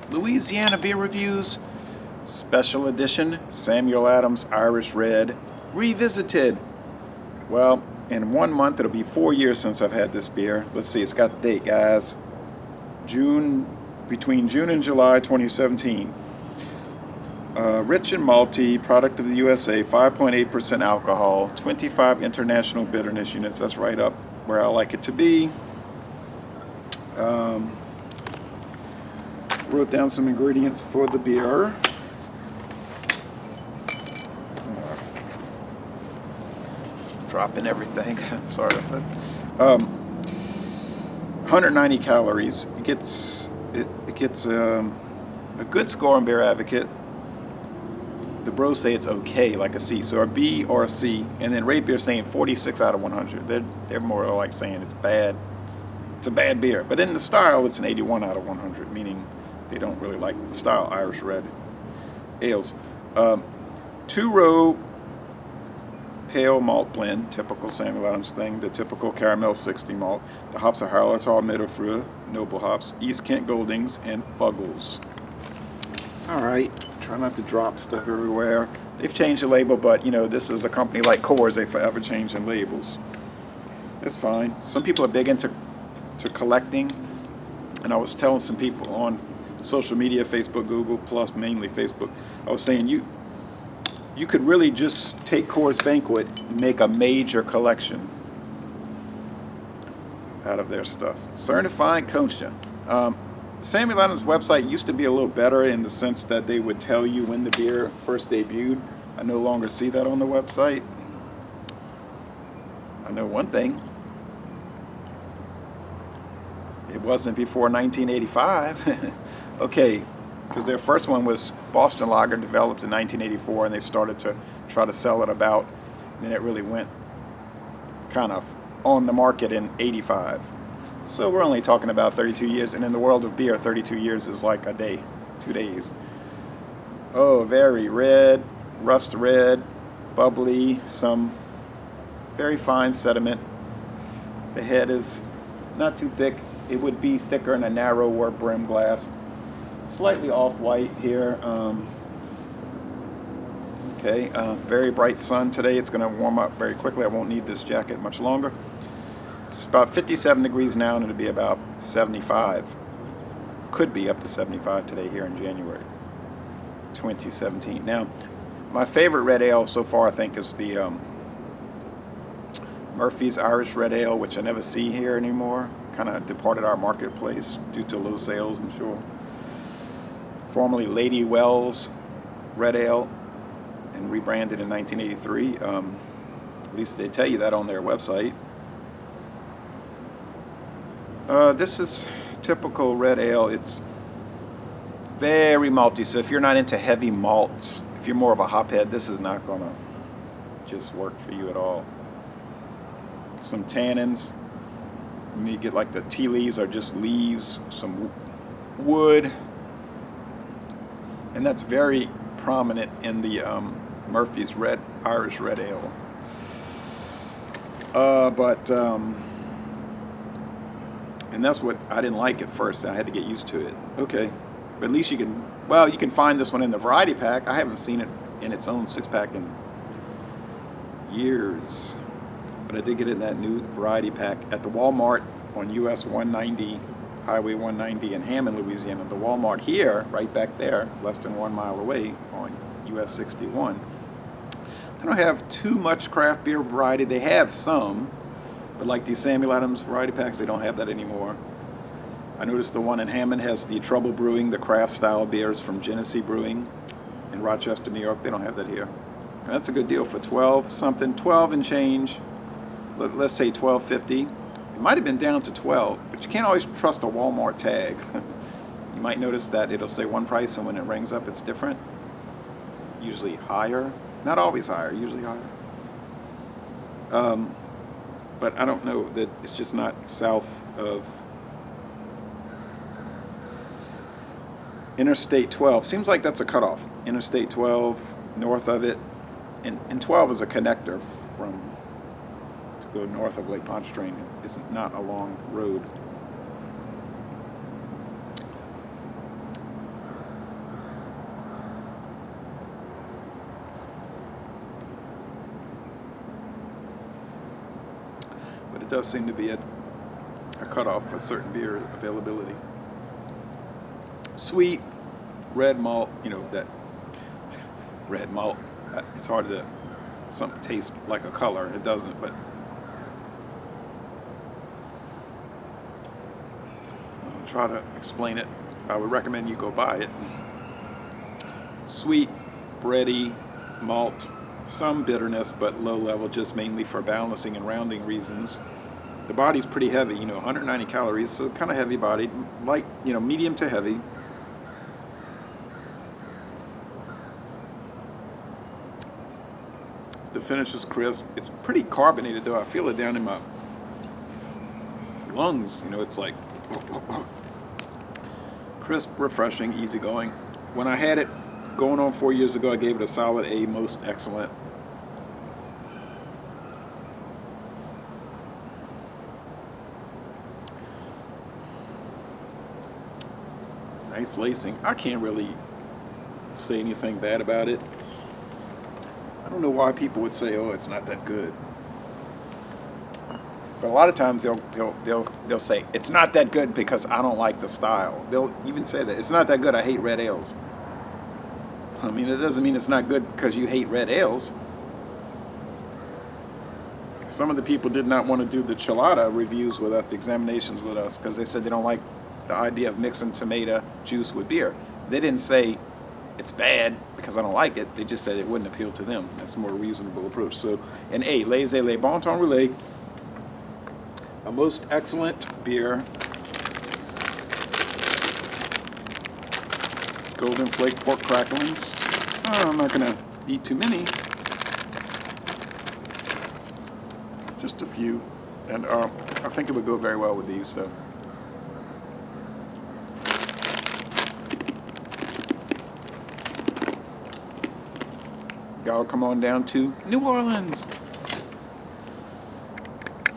Louisiana Beer Reviews, Special Edition, Samuel Adams Irish Red, Revisited. Well, in 1 month, it'll be 4 years since I've had this beer. Let's see, it's got the date, guys. Between June and July 2017. Rich and malty, product of the USA, 5.8% alcohol, 25 international bitterness units. That's right up where I like it to be. Wrote down some ingredients for the beer. Dropping everything. Sorry. 190 calories. It gets a good score on Beer Advocate. The bros say it's okay, like a C, so a B or a C, and then Rate Beer saying 46 out of 100. They're more like saying it's bad. It's a bad beer, but in the style, it's an 81 out of 100, meaning they don't really like the style Irish Red ales. 2-row pale malt blend, typical Samuel Adams thing. The typical caramel 60 malt. The hops are Hallertau, Mittelfrüh, Noble hops, East Kent Goldings, and Fuggles. All right. Try not to drop stuff everywhere. They've changed the label, but this is a company like Coors. They forever changing labels. It's fine. Some people are big into collecting, and I was telling some people on social media, Facebook, Google, plus mainly Facebook, I was saying you could really just take Coors Banquet and make a major collection out of their stuff. Certified Kosher. Samuel Adams' website used to be a little better in the sense that they would tell you when the beer first debuted. I no longer see that on the website. I know one thing. It wasn't before 1985. Okay, because their first one was Boston Lager, developed in 1984, and they started to try to sell it about. And then it really went kind of on the market in 85. So we're only talking about 32 years, and in the world of beer, 32 years is like a day, 2 days. Oh, very red, rust red, bubbly, some very fine sediment. The head is not too thick. It would be thicker in a narrower brim glass. Slightly off-white here. Very bright sun today. It's going to warm up very quickly. I won't need this jacket much longer. It's about 57 degrees now, and it'll be about 75. Could be up to 75 today here in January 2017. Now, my favorite red ale so far, I think, is the Murphy's Irish Red Ale, which I never see here anymore. Kind of departed our marketplace due to low sales, I'm sure. Formerly Lady Wells Red Ale, and rebranded in 1983. At least they tell you that on their website. This is typical red ale. It's very malty, so if you're not into heavy malts, if you're more of a hophead, this is not going to just work for you at all. Some tannins. You get like the tea leaves are just leaves, some wood, and that's very prominent in the Murphy's Irish Red Ale. And that's what I didn't like at first. I had to get used to it. Okay, but at least you can find this one in the variety pack. I haven't seen it in its own 6-pack in years, but I did get it in that new variety pack at the Walmart on US 190, Highway 190 in Hammond, Louisiana. The Walmart here, right back there, less than 1 mile away on US 61. They don't have too much craft beer variety. They have some, but like these Samuel Adams variety packs, they don't have that anymore. I noticed the one in Hammond has the Trouble Brewing, the craft style beers from Genesee Brewing in Rochester, New York. They don't have that here. And that's a good deal for 12 and change. Let's say $12.50. It might have been down to 12, but you can't always trust a Walmart tag. You might notice that it'll say one price, and when it rings up, it's different. Usually higher. Not always higher, usually higher. But I don't know, that it's just not south of Interstate 12. Seems like that's a cutoff. Interstate 12, north of it. And 12 is a connector to go north of Lake Pontchartrain. It's not a long road. does seem to be a cutoff for certain beer availability. Sweet, red malt, that red malt, it's hard to, something tastes like a color, it doesn't, but I'll try to explain it. I would recommend you go buy it. Sweet, bready, malt, some bitterness, but low level, just mainly for balancing and rounding reasons. The body's pretty heavy, 190 calories, so kind of heavy bodied, light, medium to heavy. The finish is crisp. It's pretty carbonated though. I feel it down in my lungs. It's like crisp, refreshing, easygoing. When I had it going on 4 years ago, I gave it a solid A, most excellent. Nice lacing. I can't really say anything bad about it. I don't know why people would say, "Oh, it's not that good." But a lot of times they'll say it's not that good because I don't like the style. They'll even say that it's not that good. I hate red ales. I mean, it doesn't mean it's not good because you hate red ales. Some of the people did not want to do the chilada reviews with us, the examinations with us, because they said they don't like the idea of mixing tomato juice with beer. They didn't say it's bad because I don't like it. They just said it wouldn't appeal to them. That's a more reasonable approach. So, an A, Les Le Bon Temps Roulé, a most excellent beer. Golden Flake pork cracklings. Oh, I'm not going to eat too many. Just a few. And I think it would go very well with these, so. Y'all come on down to New Orleans.